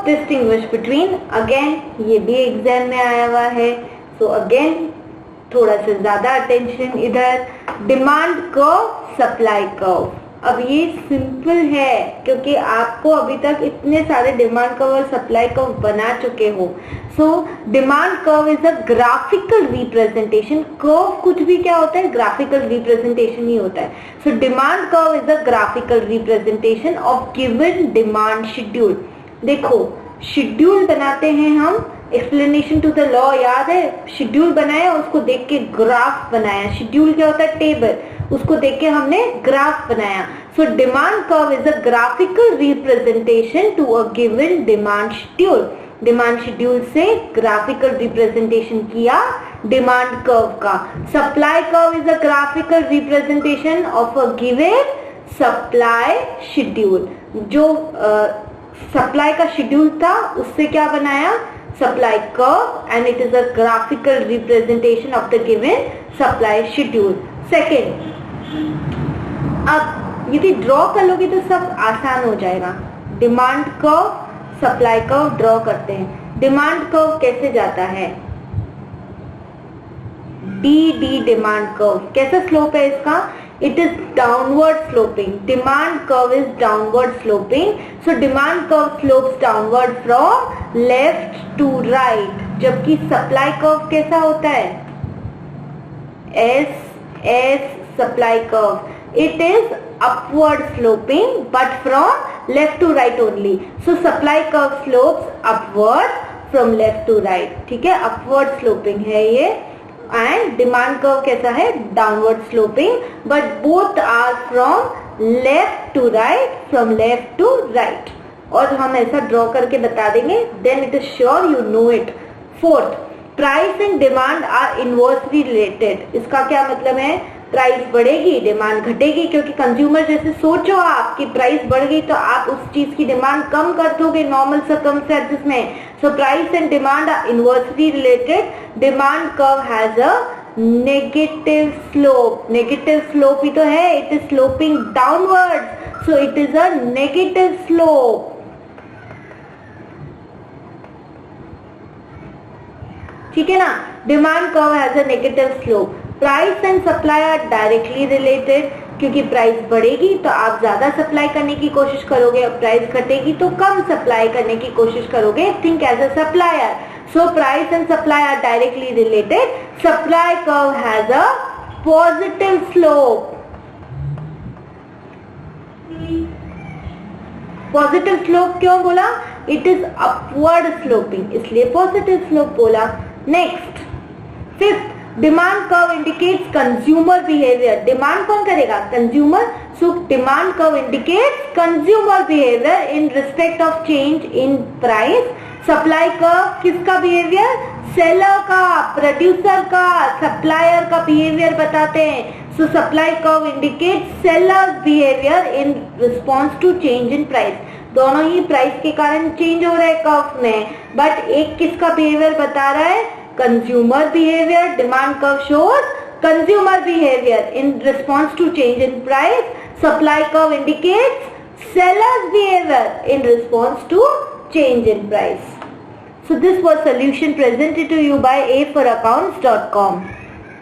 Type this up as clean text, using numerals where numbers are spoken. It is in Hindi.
डिस्टिंग्विश बिटवीन, अगेन ये भी एग्जाम में आया हुआ है, सो अगेन थोड़ा सा ज्यादा अटेंशन इधर। Demand curve, supply curve. अब ये सिंपल है क्योंकि आपको अभी तक इतने सारे डिमांड कर्व और सप्लाई कर्व बना चुके हो। सो demand curve is a graphical representation. Curve कुछ भी क्या होता है, ग्राफिकल रिप्रेजेंटेशन ही होता है। सो demand curve is a graphical representation of given demand schedule. देखो शेड्यूल बनाते हैं हम, एक्सप्लेनेशन टू द लॉ याद है, शेड्यूल बनाया उसको देख के ग्राफ बनाया। शेड्यूल क्या होता है, टेबल, उसको देख के हमने ग्राफ बनाया। So demand curve is a graphical representation to a given demand schedule. Demand schedule से ग्राफिकल रिप्रेजेंटेशन किया डिमांड कर्व का। Supply curve is a graphical representation of a given supply schedule. जो सप्लाई का शेड्यूल था उससे क्या बनाया, supply curve, and it is a graphical representation of the given supply schedule. Second, अब यदि ड्रॉ कर लोगे तो सब आसान हो जाएगा। Demand curve, supply curve draw करते हैं। डिमांड कर्व कैसे जाता है, डी डिमांड कर्व। कैसा स्लोप है इसका, it is downward sloping. Demand curve is downward sloping. So demand curve slopes downward from left to right. जबकि supply curve कैसा होता है, S supply curve. It is upward sloping but from left to right only. So supply curve slopes upward from left to right. ठीक है, upward sloping है ये। एंड डिमांड कर्व कैसा है, downward sloping, but both are from left to right, from left to right. और हम ऐसा ड्रॉ करके बता देंगे, then it is sure you know it. Fourth, price and demand are inversely related. इसका क्या मतलब है, प्राइस बढ़ेगी डिमांड घटेगी, क्योंकि कंज्यूमर जैसे सोचो आपकी प्राइस बढ़ गई तो आप उस चीज की डिमांड कम कर दोगे नॉर्मल सर्कमस्टेंसेस में। So price and demand are inversely related. Demand curve has a negative slope. Negative slope ही तो है, it is sloping downward, so it is a negative slope. ठीक है ना, demand curve has a negative slope. Price and supply are directly related, क्योंकि प्राइस बढ़ेगी तो आप ज्यादा सप्लाई करने की कोशिश करोगे, और प्राइस घटेगी तो कम सप्लाई करने की कोशिश करोगे। Think as a supplier. So price and supply are directly related. Supply curve has a positive slope. Positive slope क्यों बोला, इट इज अपवर्ड स्लोपिंग, इसलिए पॉजिटिव स्लोप बोला। Next, fifth, demand curve indicates consumer behaviour. Demand कौन करेगा, consumer. So demand curve indicates consumer behaviour in respect of change in price. Supply curve किसका बिहेवियर, सेलर का, प्रोड्यूसर का, सप्लायर का बिहेवियर बताते हैं। सो supply curve indicates sellers behaviour in response to change in price. दोनों ही प्राइस के कारण चेंज हो रहे हैं कर्व में, बट एक किसका बिहेवियर बता रहा है, consumer behavior. Demand curve shows consumer behavior in response to change in price. Supply curve indicates seller's behavior in response to change in price. So this was solution presented to you by aforaccounts.com.